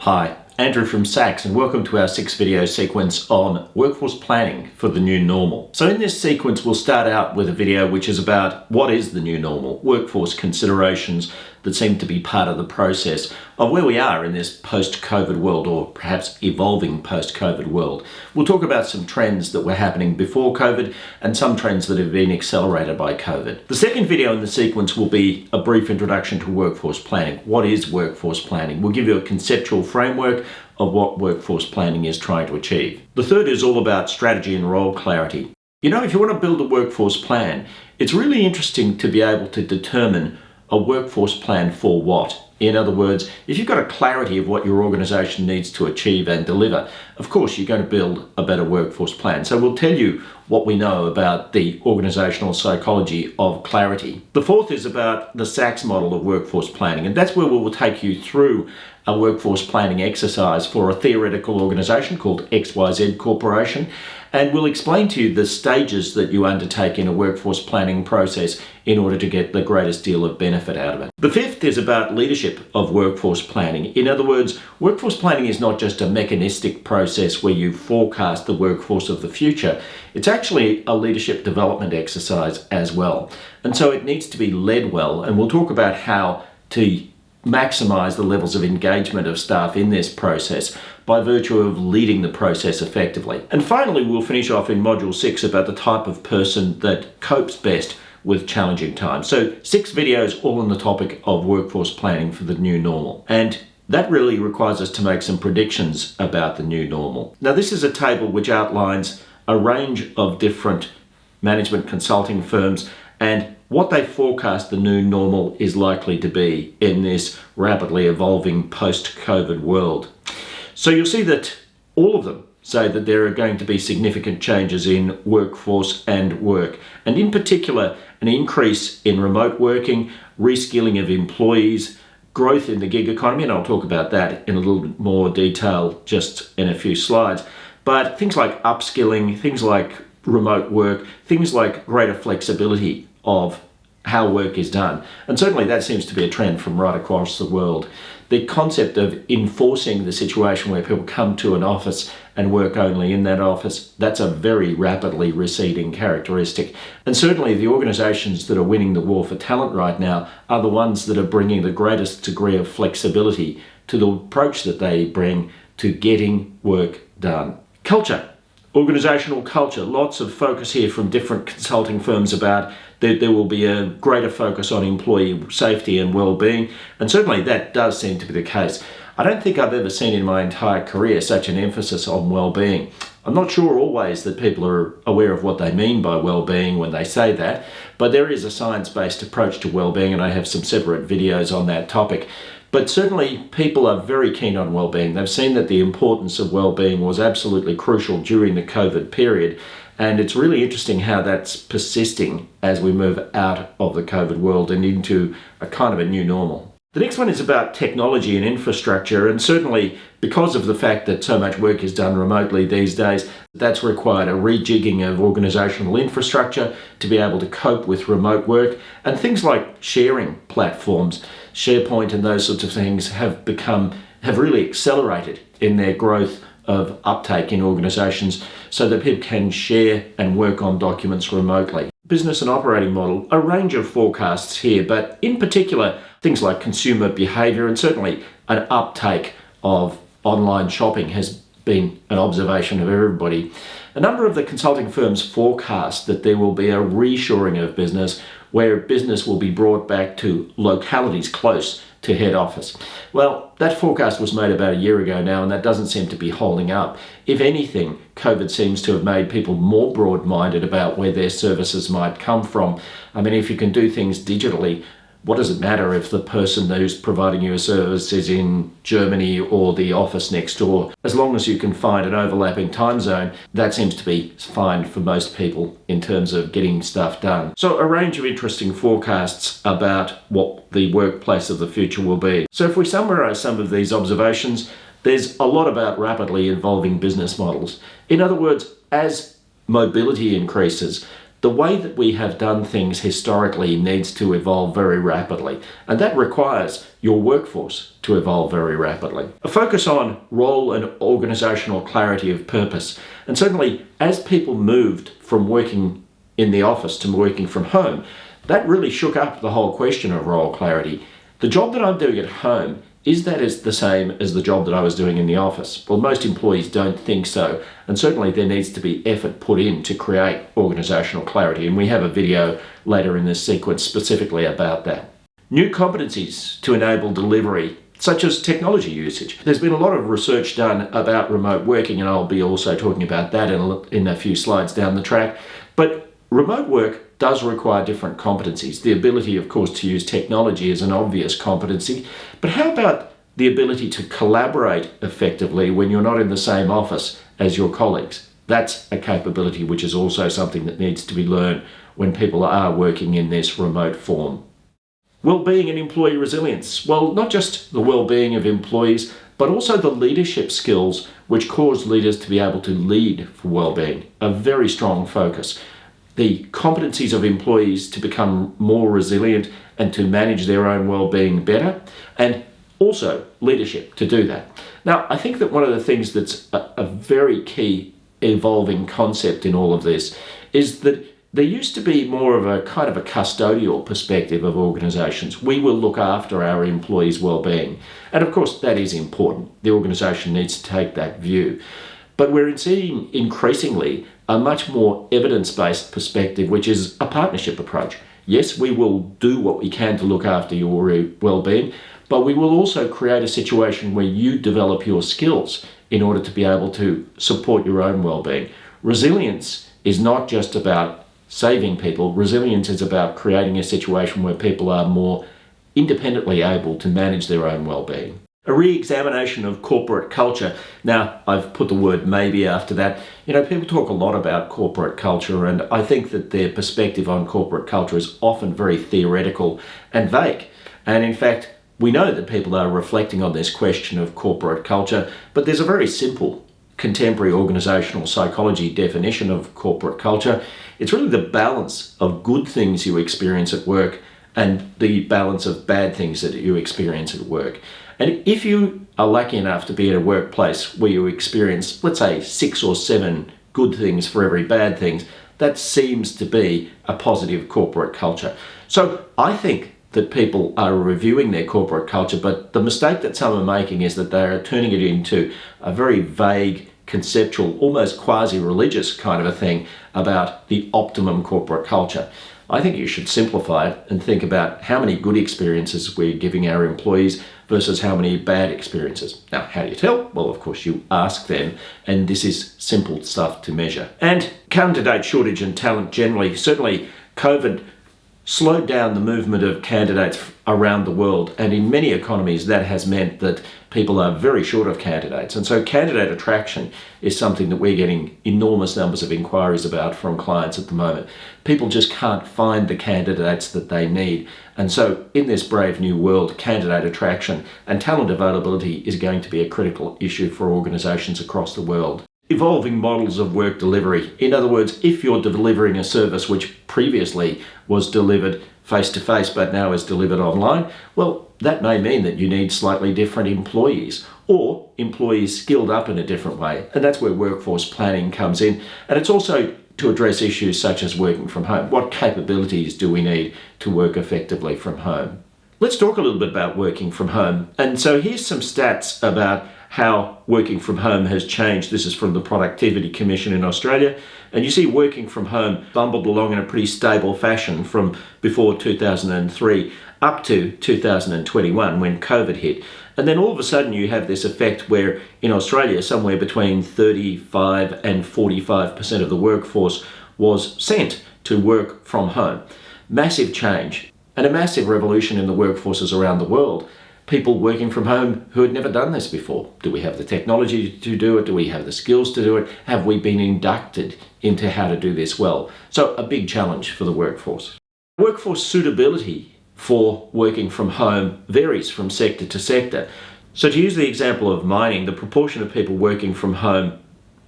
Hi, Andrew from Sachs, and welcome to our 6 video sequence on workforce planning for the new normal. So in this sequence, we'll start out with a video which is about what is the new normal, workforce considerations that seem to be part of the process of where we are in this post-COVID world, or perhaps evolving post-COVID world. We'll talk about some trends that were happening before COVID and some trends that have been accelerated by COVID. The second video in the sequence will be a brief introduction to workforce planning. What is workforce planning? We'll give you a conceptual framework of what workforce planning is trying to achieve. The third is all about strategy and role clarity. You know, if you want to build a workforce plan, it's really interesting to be able to determine a workforce plan for what. In other words, if you've got a clarity of what your organization needs to achieve and deliver, of course you're going to build a better workforce plan. So we'll tell you what we know about the organizational psychology of clarity. The fourth is about the Sachs model of workforce planning, and that's where we will take you through a workforce planning exercise for a theoretical organization called XYZ Corporation, and we'll explain to you the stages that you undertake in a workforce planning process in order to get the greatest deal of benefit out of it. The fifth is about leadership of workforce planning. In other words, workforce planning is not just a mechanistic process where you forecast the workforce of the future. It's actually a leadership development exercise as well. And so it needs to be led well, and we'll talk about how to maximize the levels of engagement of staff in this process by virtue of leading the process effectively. And finally, we'll finish off in module 6 about the type of person that copes best with challenging times. So 6 videos all on the topic of workforce planning for the new normal. And that really requires us to make some predictions about the new normal. Now, this is a table which outlines a range of different management consulting firms and what they forecast the new normal is likely to be in this rapidly evolving post-COVID world. So you'll see that all of them say that there are going to be significant changes in workforce and work, and in particular, an increase in remote working, reskilling of employees, growth in the gig economy, and I'll talk about that in a little bit more detail just in a few slides. But things like upskilling, things like remote work, things like greater flexibility of how work is done. And certainly that seems to be a trend from right across the world. The concept of enforcing the situation where people come to an office and work only in that office, that's a very rapidly receding characteristic. And certainly the organizations that are winning the war for talent right now are the ones that are bringing the greatest degree of flexibility to the approach that they bring to getting work done. Culture. Organizational culture, lots of focus here from different consulting firms about that there will be a greater focus on employee safety and well-being, and certainly that does seem to be the case. I don't think I've ever seen in my entire career such an emphasis on well-being. I'm not sure always that people are aware of what they mean by well-being when they say that, but there is a science-based approach to well-being, and I have some separate videos on that topic. But certainly people are very keen on well-being. They've seen that the importance of well-being was absolutely crucial during the COVID period. And it's really interesting how that's persisting as we move out of the COVID world and into a kind of a new normal. The next one is about technology and infrastructure, and certainly because of the fact that so much work is done remotely these days, that's required a rejigging of organizational infrastructure to be able to cope with remote work, and things like sharing platforms, SharePoint and those sorts of things have really accelerated in their growth of uptake in organizations so that people can share and work on documents remotely. Business and operating model, a range of forecasts here, but in particular, things like consumer behavior and certainly an uptake of online shopping has been an observation of everybody. A number of the consulting firms forecast that there will be a reshoring of business where business will be brought back to localities close to head office. Well, that forecast was made about a year ago now, and that doesn't seem to be holding up. If anything, COVID seems to have made people more broad-minded about where their services might come from. I mean, if you can do things digitally, what does it matter if the person who's providing you a service is in Germany or the office next door? As long as you can find an overlapping time zone, that seems to be fine for most people in terms of getting stuff done. So a range of interesting forecasts about what the workplace of the future will be. So if we summarize some of these observations, there's a lot about rapidly evolving business models. In other words, as mobility increases, the way that we have done things historically needs to evolve very rapidly, and that requires your workforce to evolve very rapidly. A focus on role and organisational clarity of purpose, and certainly as people moved from working in the office to working from home, that really shook up the whole question of role clarity. The job that I'm doing at home, is that the same as the job that I was doing in the office? Well, most employees don't think so, and certainly there needs to be effort put in to create organisational clarity, and we have a video later in this sequence specifically about that. New competencies to enable delivery, such as technology usage. There's been a lot of research done about remote working, and I'll be also talking about that in a few slides down the track, but remote work does require different competencies. The ability, of course, to use technology is an obvious competency, but how about the ability to collaborate effectively when you're not in the same office as your colleagues? That's a capability which is also something that needs to be learned when people are working in this remote form. Wellbeing and employee resilience. Well, not just the well-being of employees, but also the leadership skills which cause leaders to be able to lead for wellbeing. A very strong focus. The competencies of employees to become more resilient and to manage their own well-being better, and also leadership to do that. Now, I think that one of the things that's a very key evolving concept in all of this is that there used to be more of a kind of a custodial perspective of organisations. We will look after our employees' well-being. And of course, that is important. The organisation needs to take that view. But we're seeing increasingly a much more evidence-based perspective, which is a partnership approach. Yes, we will do what we can to look after your well-being, but we will also create a situation where you develop your skills in order to be able to support your own well-being. Resilience is not just about saving people. Resilience is about creating a situation where people are more independently able to manage their own well-being. A re-examination of corporate culture. Now, I've put the word maybe after that. People talk a lot about corporate culture, and I think that their perspective on corporate culture is often very theoretical and vague. And in fact, we know that people are reflecting on this question of corporate culture, but there's a very simple contemporary organisational psychology definition of corporate culture. It's really the balance of good things you experience at work and the balance of bad things that you experience at work. And if you are lucky enough to be in a workplace where you experience, let's say, 6 or 7 good things for every bad thing, that seems to be a positive corporate culture. So I think that people are reviewing their corporate culture, but the mistake that some are making is that they are turning it into a very vague, conceptual, almost quasi-religious kind of a thing about the optimum corporate culture. I think you should simplify it and think about how many good experiences we're giving our employees versus how many bad experiences. Now, how do you tell? Well, of course, you ask them, and this is simple stuff to measure. And candidate shortage and talent generally, certainly COVID slowed down the movement of candidates around the world, and in many economies that has meant that people are very short of candidates, and so candidate attraction is something that we're getting enormous numbers of inquiries about from clients at the moment. People just can't find the candidates that they need, and so in this brave new world, candidate attraction and talent availability is going to be a critical issue for organisations across the world. Evolving models of work delivery. In other words, if you're delivering a service which previously was delivered face-to-face but now is delivered online, well, that may mean that you need slightly different employees or employees skilled up in a different way. And that's where workforce planning comes in. And it's also to address issues such as working from home. What capabilities do we need to work effectively from home? Let's talk a little bit about working from home. And so here's some stats about how working from home has changed. This is from the Productivity Commission in Australia. And you see working from home bumbled along in a pretty stable fashion from before 2003 up to 2021 when COVID hit. And then all of a sudden you have this effect where in Australia somewhere between 35 and 45% of the workforce was sent to work from home. Massive change and a massive revolution in the workforces around the world. People working from home who had never done this before. Do we have the technology to do it? Do we have the skills to do it? Have we been inducted into how to do this well? So a big challenge for the workforce. Workforce suitability for working from home varies from sector to sector. So to use the example of mining, the proportion of people working from home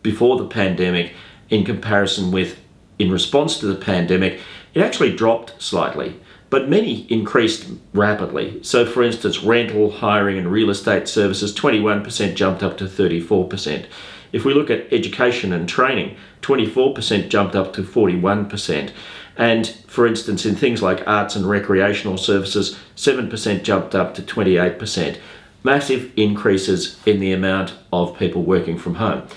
before the pandemic in comparison with in response to the pandemic, it actually dropped slightly, but many increased rapidly. So for instance, rental, hiring and real estate services, 21% jumped up to 34%. If we look at education and training, 24% jumped up to 41%. And for instance, in things like arts and recreational services, 7% jumped up to 28%. Massive increases in the amount of people working from home.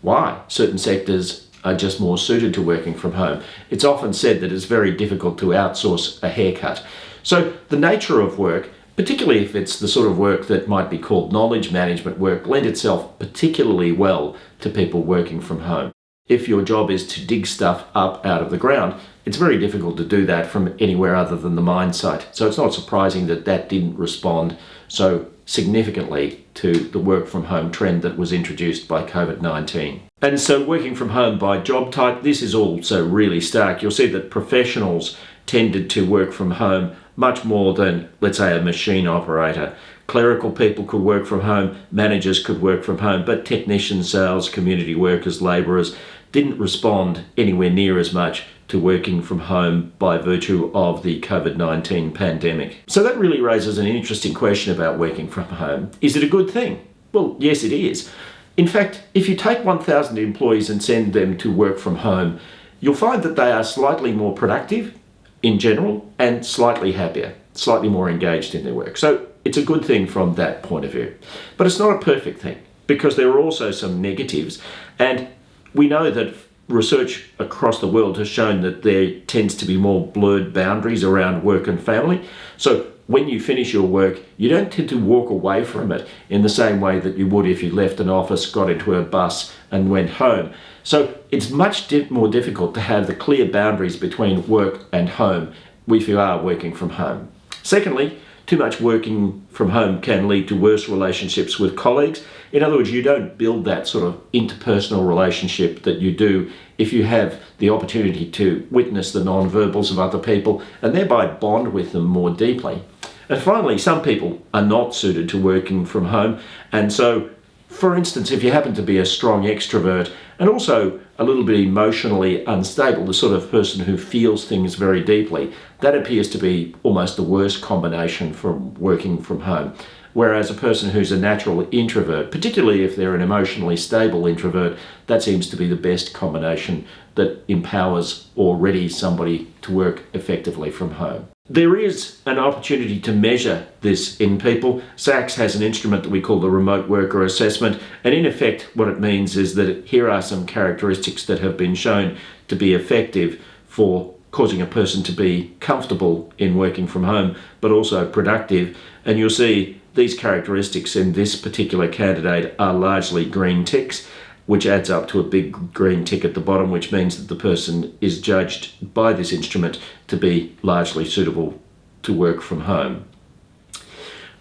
Why? Certain sectors are just more suited to working from home. It's often said that it's very difficult to outsource a haircut. So the nature of work, particularly if it's the sort of work that might be called knowledge management work, lend itself particularly well to people working from home. If your job is to dig stuff up out of the ground, it's very difficult to do that from anywhere other than the mine site. So it's not surprising that that didn't respond so significantly to the work from home trend that was introduced by COVID-19. And so working from home by job type, this is also really stark. You'll see that professionals tended to work from home much more than, let's say, a machine operator. Clerical people could work from home, managers could work from home, but technicians, sales, community workers, labourers didn't respond anywhere near as much to working from home by virtue of the COVID-19 pandemic. So that really raises an interesting question about working from home. Is it a good thing? Well, yes, it is. In fact, if you take 1,000 employees and send them to work from home, you'll find that they are slightly more productive in general and slightly happier, slightly more engaged in their work. So it's a good thing from that point of view. But it's not a perfect thing, because there are also some negatives, and we know that research across the world has shown that there tends to be more blurred boundaries around work and family. So when you finish your work, you don't tend to walk away from it in the same way that you would if you left an office, got into a bus and went home. So it's much more difficult to have the clear boundaries between work and home if you are working from home. Secondly, too much working from home can lead to worse relationships with colleagues. In other words, you don't build that sort of interpersonal relationship that you do if you have the opportunity to witness the non-verbals of other people and thereby bond with them more deeply. And finally, some people are not suited to working from home. And so, for instance, if you happen to be a strong extrovert and also a little bit emotionally unstable, the sort of person who feels things very deeply, that appears to be almost the worst combination for working from home. Whereas a person who's a natural introvert, particularly if they're an emotionally stable introvert, that seems to be the best combination that empowers or readies somebody to work effectively from home. There is an opportunity to measure this in people. SACS has an instrument that we call the Remote Worker Assessment, and in effect what it means is that here are some characteristics that have been shown to be effective for causing a person to be comfortable in working from home, but also productive. And you'll see these characteristics in this particular candidate are largely green ticks, which adds up to a big green tick at the bottom, which means that the person is judged by this instrument to be largely suitable to work from home.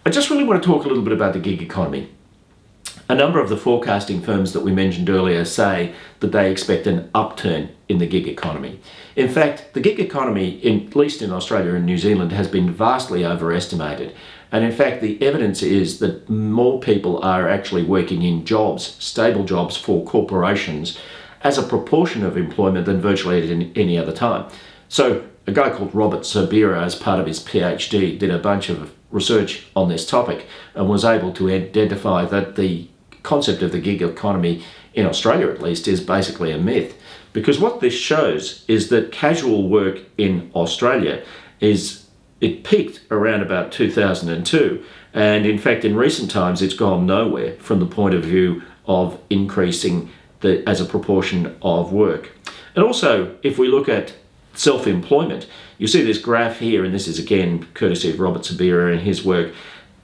I just really want to talk a little bit about the gig economy. A number of the forecasting firms that we mentioned earlier say that they expect an upturn in the gig economy. In fact, the gig economy, at least in Australia and New Zealand, has been vastly overestimated. And in fact, the evidence is that more people are actually working in jobs, stable jobs for corporations, as a proportion of employment than virtually at any other time. So a guy called Robert Sobira, as part of his PhD, did a bunch of research on this topic and was able to identify that the concept of the gig economy, in Australia at least, is basically a myth. Because what this shows is that casual work in Australia it peaked around about 2002, and in fact in recent times it's gone nowhere from the point of view of increasing as a proportion of work. And also, if we look at self-employment, you see this graph here, and this is again courtesy of Robert Sobira and his work.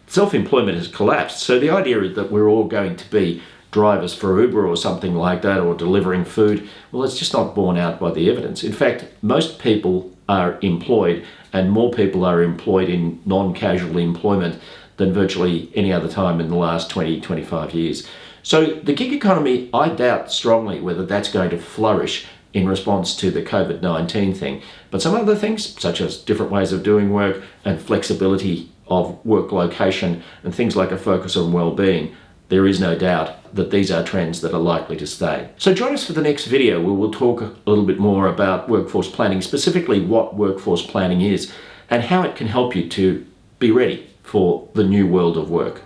Self-employment has collapsed, so the idea is that we're all going to be drivers for Uber or something like that, or delivering food, well, it's just not borne out by the evidence. In fact, most people are employed, and more people are employed in non-casual employment than virtually any other time in the last 20-25 years. So the gig economy, I doubt strongly whether that's going to flourish in response to the COVID-19 thing. But some other things, such as different ways of doing work and flexibility of work location and things like a focus on well-being, there is no doubt that these are trends that are likely to stay. So join us for the next video where we'll talk a little bit more about workforce planning, specifically what workforce planning is and how it can help you to be ready for the new world of work.